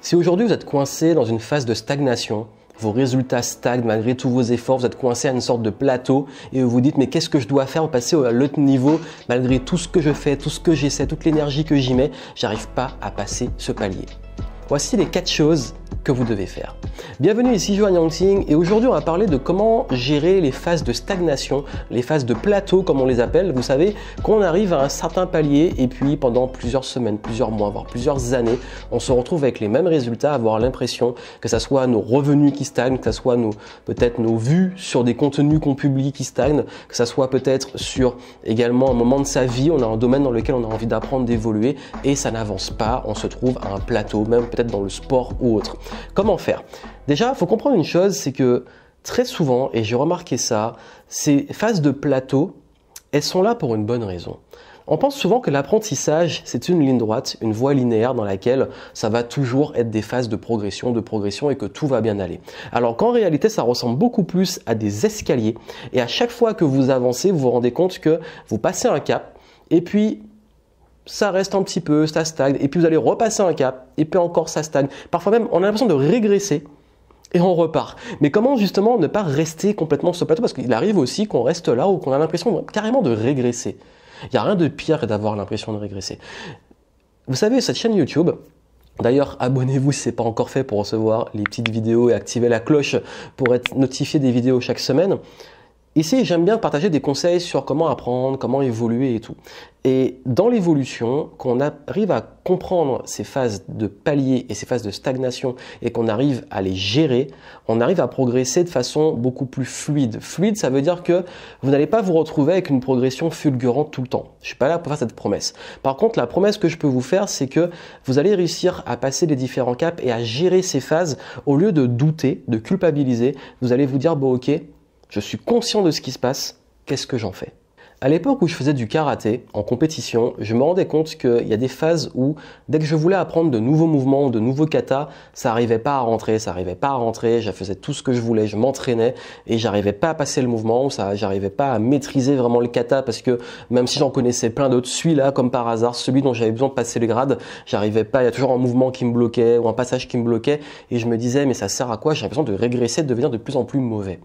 Si aujourd'hui vous êtes coincé dans une phase de stagnation, vos résultats stagnent malgré tous vos efforts, vous êtes coincé à une sorte de plateau et vous vous dites mais qu'est-ce que je dois faire pour passer à l'autre niveau malgré tout ce que je fais, tout ce que j'essaie, toute l'énergie que j'y mets, j'arrive pas à passer ce palier. Voici les 4 choses que vous devez faire. Bienvenue ici Johan Yangting et aujourd'hui on va parler de comment gérer les phases de stagnation, les phases de plateau comme on les appelle. Vous savez, quand on arrive à un certain palier et puis pendant plusieurs semaines, plusieurs mois, voire plusieurs années, on se retrouve avec les mêmes résultats, avoir l'impression que ça soit nos revenus qui stagnent, que ça soit peut-être nos vues sur des contenus qu'on publie qui stagnent, que ça soit peut-être sur également un moment de sa vie, on a un domaine dans lequel on a envie d'apprendre, d'évoluer et ça n'avance pas, on se trouve à un plateau, même peut-être dans le sport ou autre. Comment faire? Déjà, il faut comprendre une chose, c'est que très souvent, et j'ai remarqué ça, ces phases de plateau, elles sont là pour une bonne raison. On pense souvent que l'apprentissage, c'est une ligne droite, une voie linéaire dans laquelle ça va toujours être des phases de progression et que tout va bien aller. Alors qu'en réalité, ça ressemble beaucoup plus à des escaliers et à chaque fois que vous avancez, vous vous rendez compte que vous passez un cap et puis ça reste un petit peu, ça stagne, et puis vous allez repasser un cap, et puis encore ça stagne. Parfois même, on a l'impression de régresser, et on repart. Mais comment justement ne pas rester complètement sur ce plateau? Parce qu'il arrive aussi qu'on reste là, ou qu'on a l'impression carrément de régresser. Il n'y a rien de pire que d'avoir l'impression de régresser. Vous savez, cette chaîne YouTube, d'ailleurs, abonnez-vous si ce n'est pas encore fait pour recevoir les petites vidéos et activer la cloche pour être notifié des vidéos chaque semaine. Ici, j'aime bien partager des conseils sur comment apprendre, comment évoluer et tout. Et dans l'évolution, quand on arrive à comprendre ces phases de palier et ces phases de stagnation et qu'on arrive à les gérer, on arrive à progresser de façon beaucoup plus fluide. Fluide, ça veut dire que vous n'allez pas vous retrouver avec une progression fulgurante tout le temps. Je ne suis pas là pour faire cette promesse. Par contre, la promesse que je peux vous faire, c'est que vous allez réussir à passer les différents caps et à gérer ces phases au lieu de douter, de culpabiliser. Vous allez vous dire, bon ok, je suis conscient de ce qui se passe, qu'est-ce que j'en fais? À l'époque où je faisais du karaté en compétition, je me rendais compte qu'il y a des phases où dès que je voulais apprendre de nouveaux mouvements, de nouveaux katas, ça n'arrivait pas à rentrer, je faisais tout ce que je voulais, je m'entraînais et j'arrivais pas à passer le mouvement, j'arrivais pas à maîtriser vraiment le kata parce que même si j'en connaissais plein d'autres, celui-là comme par hasard, celui dont j'avais besoin de passer les grades, j'arrivais pas, il y a toujours un mouvement qui me bloquait ou un passage qui me bloquait et je me disais mais ça sert à quoi? J'ai l'impression de régresser, de devenir de plus en plus mauvais.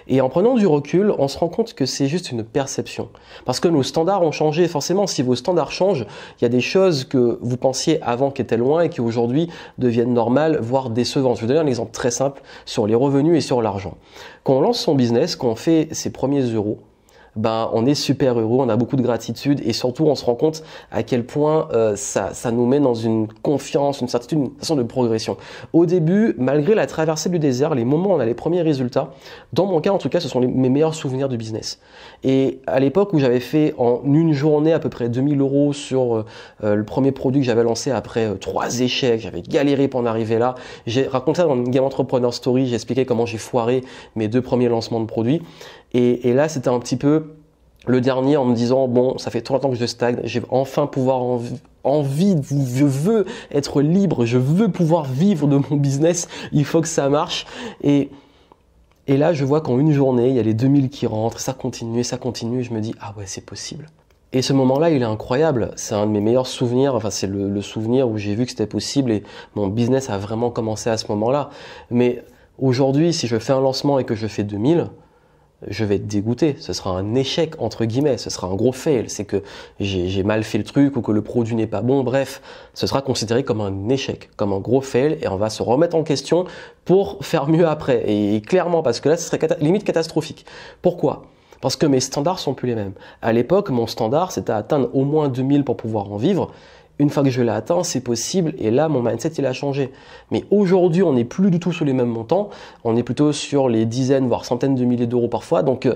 Et en prenant du recul, on se rend compte que c'est juste une perception. Parce que nos standards ont changé. Forcément, si vos standards changent, il y a des choses que vous pensiez avant qui étaient loin et qui aujourd'hui deviennent normales, voire décevantes. Je vais vous donner un exemple très simple sur les revenus et sur l'argent. Quand on lance son business, quand on fait ses premiers euros, ben, on est super heureux, on a beaucoup de gratitude et surtout on se rend compte à quel point ça nous met dans une confiance, une certitude, une façon de progression. Au début, malgré la traversée du désert, les moments où on a les premiers résultats, dans mon cas en tout cas, ce sont mes meilleurs souvenirs du business. Et à l'époque où j'avais fait en une journée à peu près 2000 € sur le premier produit que j'avais lancé après 3 échecs, j'avais galéré pour en arriver là. J'ai raconté ça dans une Game Entrepreneur Story, j'ai expliqué comment j'ai foiré mes 2 premiers lancements de produits. Et là, c'était un petit peu le dernier en me disant, bon, ça fait trop longtemps que je stagne, j'ai enfin envie, je veux être libre, je veux pouvoir vivre de mon business, il faut que ça marche. Et là, je vois qu'en une journée, il y a les 2000 qui rentrent, ça continue, et je me dis, ah ouais, c'est possible. Et ce moment-là, il est incroyable. C'est un de mes meilleurs souvenirs. Enfin, c'est le souvenir où j'ai vu que c'était possible et mon business a vraiment commencé à ce moment-là. Mais aujourd'hui, si je fais un lancement et que je fais 2000, je vais être dégoûté, ce sera un échec entre guillemets, ce sera un gros fail, c'est que j'ai mal fait le truc ou que le produit n'est pas bon, bref, ce sera considéré comme un échec, comme un gros fail et on va se remettre en question pour faire mieux après et clairement parce que là ce serait limite catastrophique. Pourquoi? Parce que mes standards sont plus les mêmes. À l'époque, mon standard c'était atteindre au moins 2000 pour pouvoir en vivre. Une fois que je l'ai atteint, c'est possible et là, mon mindset, il a changé. Mais aujourd'hui, on n'est plus du tout sur les mêmes montants. On est plutôt sur les dizaines, voire centaines de milliers d'euros parfois. Donc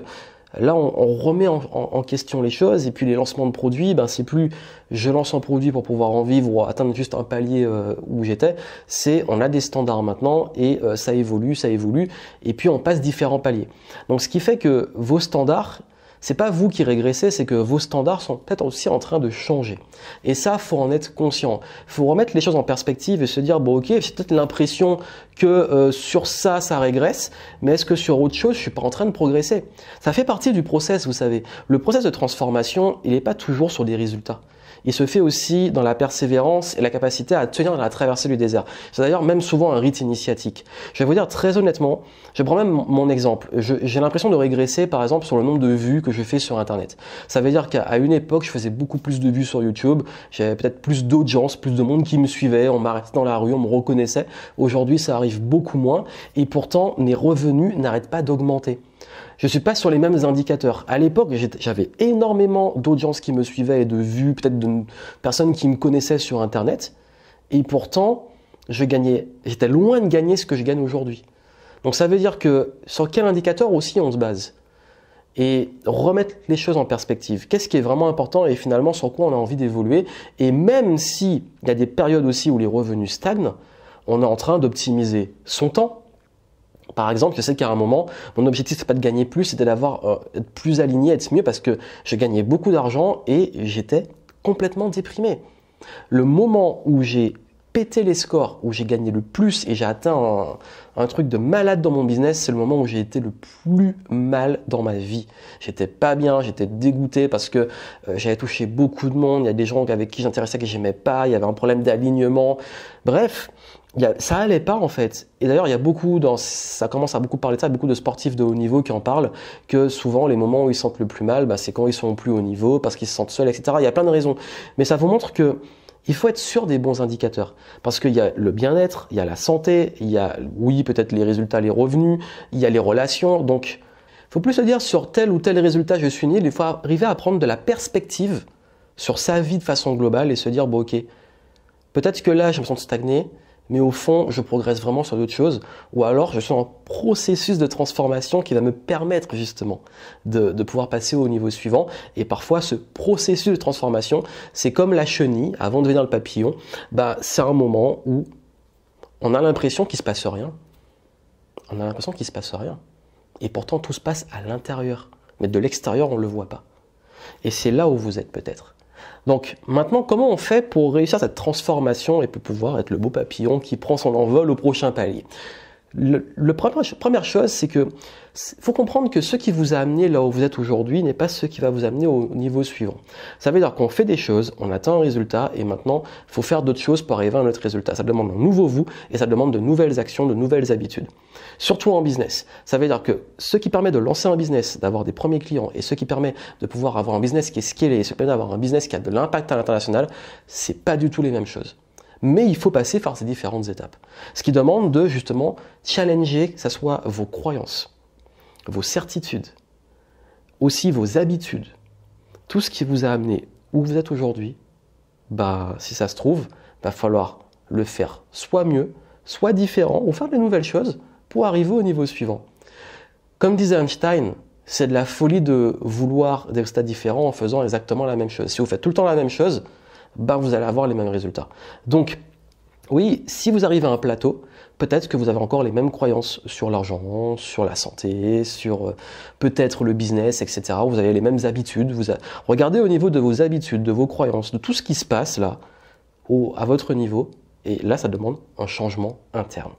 là, on remet en question les choses. Et puis les lancements de produits, ben, c'est plus je lance un produit pour pouvoir en vivre ou atteindre juste un palier où j'étais. C'est on a des standards maintenant et ça évolue. Et puis on passe différents paliers. Donc ce qui fait que vos standards, c'est pas vous qui régressez, c'est que vos standards sont peut-être aussi en train de changer. Et ça, faut en être conscient. Faut remettre les choses en perspective et se dire, bon ok, j'ai peut-être l'impression que sur ça régresse, mais est-ce que sur autre chose, je suis pas en train de progresser? Ça fait partie du process, vous savez. Le process de transformation, il n'est pas toujours sur des résultats. il se fait aussi dans la persévérance et la capacité à tenir dans la traversée du désert. C'est d'ailleurs même souvent un rite initiatique. Je vais vous dire très honnêtement, je prends même mon exemple. J'ai l'impression de régresser par exemple sur le nombre de vues que je fais sur Internet. Ça veut dire qu'à une époque, je faisais beaucoup plus de vues sur YouTube, j'avais peut-être plus d'audience, plus de monde qui me suivait, on m'arrêtait dans la rue, on me reconnaissait. Aujourd'hui, ça arrive beaucoup moins et pourtant, mes revenus n'arrêtent pas d'augmenter. Je suis pas sur les mêmes indicateurs. À l'époque, j'avais énormément d'audience qui me suivait et de vues, peut-être de personnes qui me connaissaient sur Internet. Et pourtant, j'étais loin de gagner ce que je gagne aujourd'hui. Donc ça veut dire que sur quel indicateur aussi on se base? Et remettre les choses en perspective. Qu'est-ce qui est vraiment important et finalement sur quoi on a envie d'évoluer? Et même s'il y a des périodes aussi où les revenus stagnent, on est en train d'optimiser son temps. Par exemple, je sais qu'à un moment, mon objectif c'est pas de gagner plus, c'était être plus aligné, être mieux parce que je gagnais beaucoup d'argent et j'étais complètement déprimé. Le moment où j'ai pété les scores, où j'ai gagné le plus et j'ai atteint un truc de malade dans mon business, c'est le moment où j'ai été le plus mal dans ma vie. J'étais pas bien, j'étais dégoûté parce que j'avais touché beaucoup de monde, il y a des gens avec qui j'intéressais que j'aimais pas, il y avait un problème d'alignement. Bref, ça allait pas en fait. Et d'ailleurs, il y a ça commence à beaucoup parler de ça, beaucoup de sportifs de haut niveau qui en parlent, que souvent les moments où ils se sentent le plus mal, c'est quand ils sont au plus haut niveau, parce qu'ils se sentent seuls, etc. Il y a plein de raisons. Mais ça vous montre que il faut être sûr des bons indicateurs. Parce qu'il y a le bien-être, il y a la santé, il y a, oui, peut-être les résultats, les revenus, il y a les relations. Donc, il faut plus se dire sur tel ou tel résultat, je suis nul. Il faut arriver à prendre de la perspective sur sa vie de façon globale et se dire, bon, ok, peut-être que là, je me sens stagné, mais au fond, je progresse vraiment sur d'autres choses, ou alors je suis en processus de transformation qui va me permettre justement de pouvoir passer au niveau suivant. Et parfois, ce processus de transformation, c'est comme la chenille, avant de devenir le papillon, c'est un moment où on a l'impression qu'il ne se passe rien. On a l'impression qu'il ne se passe rien. Et pourtant, tout se passe à l'intérieur. Mais de l'extérieur, on ne le voit pas. Et c'est là où vous êtes peut-être. Donc maintenant, comment on fait pour réussir cette transformation et pour pouvoir être le beau papillon qui prend son envol au prochain palier? Première chose, c'est que faut comprendre que ce qui vous a amené là où vous êtes aujourd'hui n'est pas ce qui va vous amener au niveau suivant. Ça veut dire qu'on fait des choses, on atteint un résultat et maintenant, il faut faire d'autres choses pour arriver à notre résultat. Ça demande un nouveau vous et ça demande de nouvelles actions, de nouvelles habitudes. Surtout en business. Ça veut dire que ce qui permet de lancer un business, d'avoir des premiers clients et ce qui permet de pouvoir avoir un business qui est scalé et ce qui permet d'avoir un business qui a de l'impact à l'international, c'est pas du tout les mêmes choses. Mais il faut passer par ces différentes étapes. Ce qui demande de justement challenger, que ce soit vos croyances, vos certitudes, aussi vos habitudes, tout ce qui vous a amené où vous êtes aujourd'hui, si ça se trouve, va falloir le faire soit mieux, soit différent, ou faire de nouvelles choses pour arriver au niveau suivant. Comme disait Einstein, c'est de la folie de vouloir des résultats différents en faisant exactement la même chose. Si vous faites tout le temps la même chose, vous allez avoir les mêmes résultats. Donc, oui, si vous arrivez à un plateau, peut-être que vous avez encore les mêmes croyances sur l'argent, sur la santé, sur peut-être le business, etc. Vous avez les mêmes habitudes. Regardez au niveau de vos habitudes, de vos croyances, de tout ce qui se passe là, à votre niveau. Et là, ça demande un changement interne.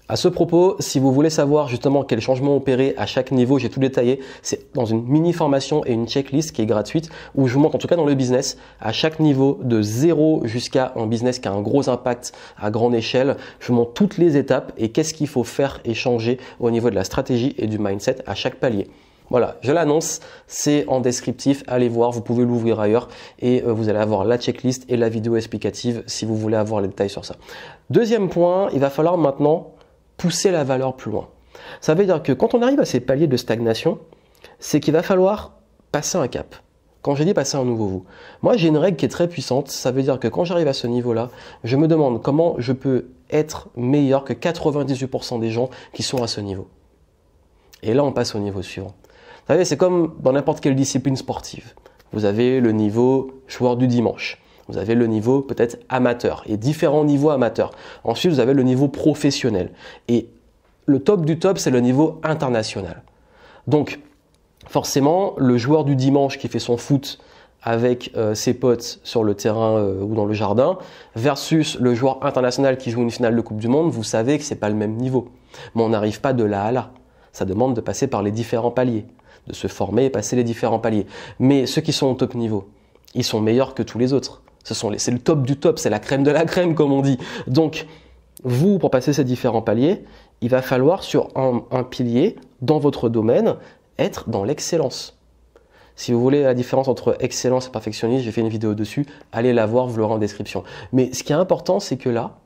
À ce propos, si vous voulez savoir justement quels changements opérer à chaque niveau, j'ai tout détaillé. C'est dans une mini formation et une checklist qui est gratuite où je vous montre, en tout cas dans le business, à chaque niveau de 0 jusqu'à un business qui a un gros impact à grande échelle. Je vous montre toutes les étapes et qu'est-ce qu'il faut faire et changer au niveau de la stratégie et du mindset à chaque palier. Voilà, je l'annonce, c'est en descriptif, allez voir, vous pouvez l'ouvrir ailleurs et vous allez avoir la checklist et la vidéo explicative si vous voulez avoir les détails sur ça. Deuxième point, il va falloir maintenant pousser la valeur plus loin. Ça veut dire que quand on arrive à ces paliers de stagnation, c'est qu'il va falloir passer un cap. Quand je dis passer un nouveau vous, moi j'ai une règle qui est très puissante, ça veut dire que quand j'arrive à ce niveau-là, je me demande comment je peux être meilleur que 98% des gens qui sont à ce niveau. Et là on passe au niveau suivant. Vous savez, c'est comme dans n'importe quelle discipline sportive. Vous avez le niveau joueur du dimanche. Vous avez le niveau peut-être amateur et différents niveaux amateurs. Ensuite, vous avez le niveau professionnel. Et le top du top, c'est le niveau international. Donc, forcément, le joueur du dimanche qui fait son foot avec ses potes sur le terrain ou dans le jardin versus le joueur international qui joue une finale de Coupe du Monde, vous savez que ce n'est pas le même niveau. Mais on n'arrive pas de là à là. Ça demande de passer par les différents paliers, de se former et passer les différents paliers. Mais ceux qui sont au top niveau, ils sont meilleurs que tous les autres. C'est le top du top, c'est la crème de la crème, comme on dit. Donc, vous, pour passer ces différents paliers, il va falloir sur un pilier, dans votre domaine, être dans l'excellence. Si vous voulez la différence entre excellence et perfectionnisme, j'ai fait une vidéo dessus, allez la voir, vous l'aurez en description. Mais ce qui est important, c'est que là,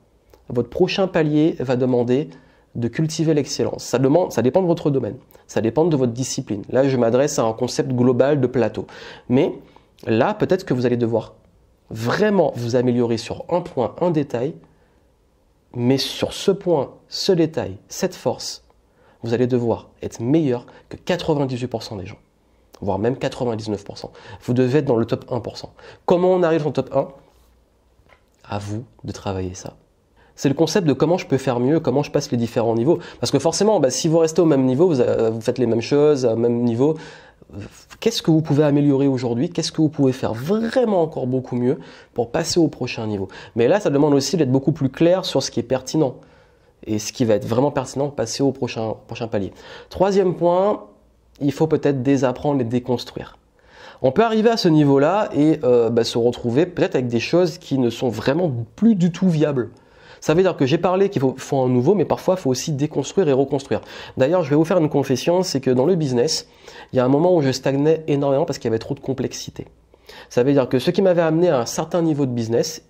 votre prochain palier va demander de cultiver l'excellence. Ça dépend de votre domaine, ça dépend de votre discipline. Là, je m'adresse à un concept global de plateau. Mais là, peut-être que vous allez devoir vraiment vous améliorer sur un point, un détail, mais sur ce point, ce détail, cette force, vous allez devoir être meilleur que 98% des gens, voire même 99%. Vous devez être dans le top 1%. Comment on arrive dans le top 1? À vous de travailler ça. C'est le concept de comment je peux faire mieux, comment je passe les différents niveaux. Parce que forcément, si vous restez au même niveau, vous faites les mêmes choses, au même niveau, qu'est-ce que vous pouvez améliorer aujourd'hui? Qu'est-ce que vous pouvez faire vraiment encore beaucoup mieux pour passer au prochain niveau? Mais là, ça demande aussi d'être beaucoup plus clair sur ce qui est pertinent. Et ce qui va être vraiment pertinent, passer au prochain palier. Troisième point, il faut peut-être désapprendre et déconstruire. On peut arriver à ce niveau-là et se retrouver peut-être avec des choses qui ne sont vraiment plus du tout viables. Ça veut dire que j'ai parlé qu'il faut un nouveau, mais parfois il faut aussi déconstruire et reconstruire. D'ailleurs, je vais vous faire une confession, c'est que dans le business, il y a un moment où je stagnais énormément parce qu'il y avait trop de complexité. Ça veut dire que ce qui m'avait amené à un certain niveau de business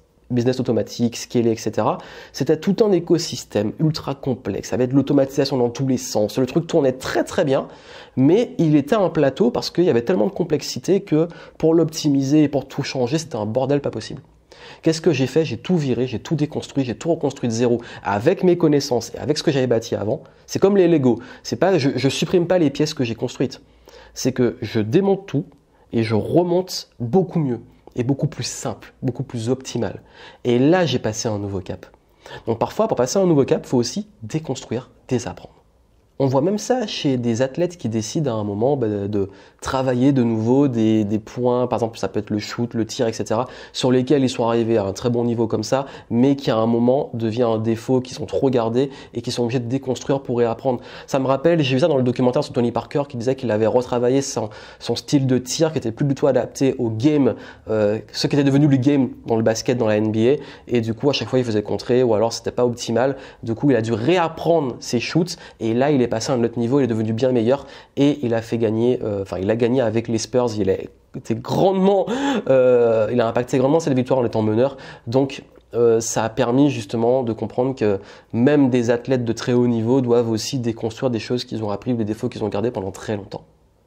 automatique, scalé, etc., c'était tout un écosystème ultra complexe, avec de l'automatisation dans tous les sens. Le truc tournait très très bien, mais il était à un plateau parce qu'il y avait tellement de complexité que pour l'optimiser et pour tout changer, c'était un bordel pas possible. Qu'est-ce que j'ai fait? J'ai tout viré, j'ai tout déconstruit, j'ai tout reconstruit de zéro avec mes connaissances et avec ce que j'avais bâti avant. C'est comme les Lego. C'est pas, je supprime pas les pièces que j'ai construites. C'est que je démonte tout et je remonte beaucoup mieux et beaucoup plus simple, beaucoup plus optimal. Et là, j'ai passé un nouveau cap. Donc parfois, pour passer un nouveau cap, il faut aussi déconstruire, désapprendre. On voit même ça chez des athlètes qui décident à un moment de travailler de nouveau des points, par exemple ça peut être le shoot, le tir, etc., sur lesquels ils sont arrivés à un très bon niveau comme ça, mais qui à un moment devient un défaut, qui sont trop gardés et qui sont obligés de déconstruire pour réapprendre. Ça me rappelle, j'ai vu ça dans le documentaire sur Tony Parker qui disait qu'il avait retravaillé son style de tir qui était plus du tout adapté au game, ce qui était devenu le game dans le basket, dans la NBA, et du coup à chaque fois il faisait contrer ou alors c'était pas optimal. Du coup il a dû réapprendre ses shoots et là il est passé à un autre niveau, il est devenu bien meilleur et il a fait gagner, il a gagné avec les Spurs, il a impacté grandement cette victoire en étant meneur. Donc ça a permis justement de comprendre que même des athlètes de très haut niveau doivent aussi déconstruire des choses qu'ils ont appris ou des défauts qu'ils ont gardés pendant très longtemps.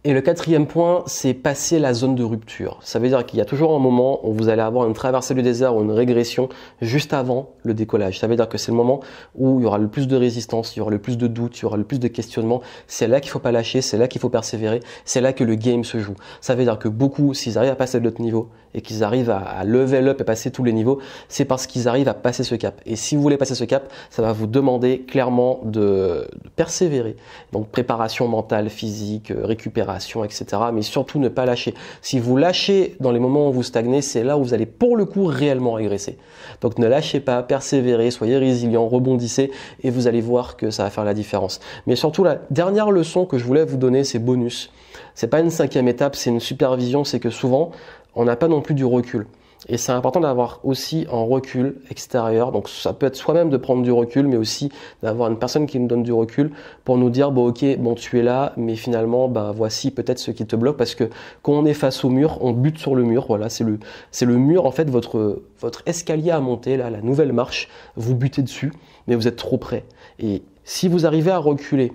Et le quatrième point, c'est passer la zone de rupture. Ça veut dire qu'il y a toujours un moment où vous allez avoir une traversée du désert ou une régression juste avant le décollage. Ça veut dire que c'est le moment où il y aura le plus de résistance, il y aura le plus de doutes, il y aura le plus de questionnements. C'est là qu'il ne faut pas lâcher, c'est là qu'il faut persévérer, c'est là que le game se joue. Ça veut dire que beaucoup, s'ils arrivent à passer de l'autre niveau et qu'ils arrivent à level up et passer tous les niveaux, c'est parce qu'ils arrivent à passer ce cap. Et si vous voulez passer ce cap, ça va vous demander clairement de persévérer. Donc préparation mentale, physique, récupération, etc. Mais surtout ne pas lâcher. Si vous lâchez dans les moments où vous stagnez, c'est là où vous allez pour le coup réellement régresser. Donc ne lâchez pas, persévérez, soyez résilient, rebondissez et vous allez voir que ça va faire la différence. Mais surtout la dernière leçon que je voulais vous donner, c'est bonus. C'est pas une cinquième étape, c'est une supervision, c'est que souvent on n'a pas non plus du recul. Et c'est important d'avoir aussi un recul extérieur. Donc ça peut être soi-même de prendre du recul, mais aussi d'avoir une personne qui nous donne du recul pour nous dire bon ok, bon tu es là, mais finalement voici peut-être ce qui te bloque, parce que quand on est face au mur, on bute sur le mur. Voilà, c'est le mur en fait, votre escalier à monter là, la nouvelle marche, vous butez dessus, mais vous êtes trop près. Et si vous arrivez à reculer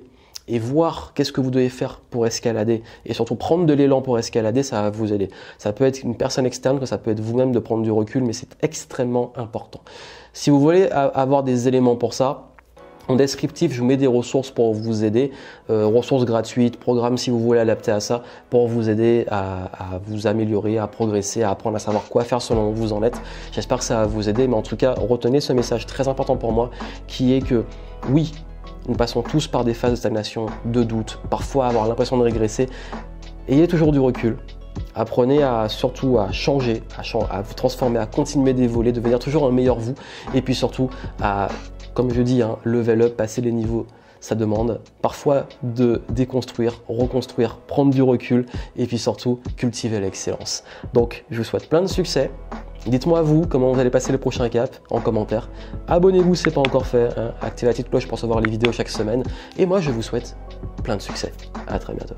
et voir qu'est-ce que vous devez faire pour escalader et surtout prendre de l'élan pour escalader, ça va vous aider. Ça peut être une personne externe, que ça peut être vous-même de prendre du recul, mais c'est extrêmement important. Si vous voulez avoir des éléments pour ça, en descriptif, je vous mets des ressources pour vous aider, ressources gratuites, programmes si vous voulez adapter à ça, pour vous aider à vous améliorer, à progresser, à apprendre à savoir quoi faire selon où vous en êtes. J'espère que ça va vous aider, mais en tout cas, retenez ce message très important pour moi, qui est que oui, nous passons tous par des phases de stagnation, de doute, parfois avoir l'impression de régresser. Ayez toujours du recul. Apprenez surtout à changer, à vous transformer, à continuer d'évoluer, devenir toujours un meilleur vous. Et puis surtout à, comme je dis, level up, passer les niveaux. Ça demande parfois de déconstruire, reconstruire, prendre du recul et puis surtout cultiver l'excellence. Donc je vous souhaite plein de succès. Dites-moi vous comment vous allez passer le prochain cap en commentaire. Abonnez-vous si ce n'est pas encore fait, hein. Activez la petite cloche pour recevoir les vidéos chaque semaine. Et moi je vous souhaite plein de succès. À très bientôt.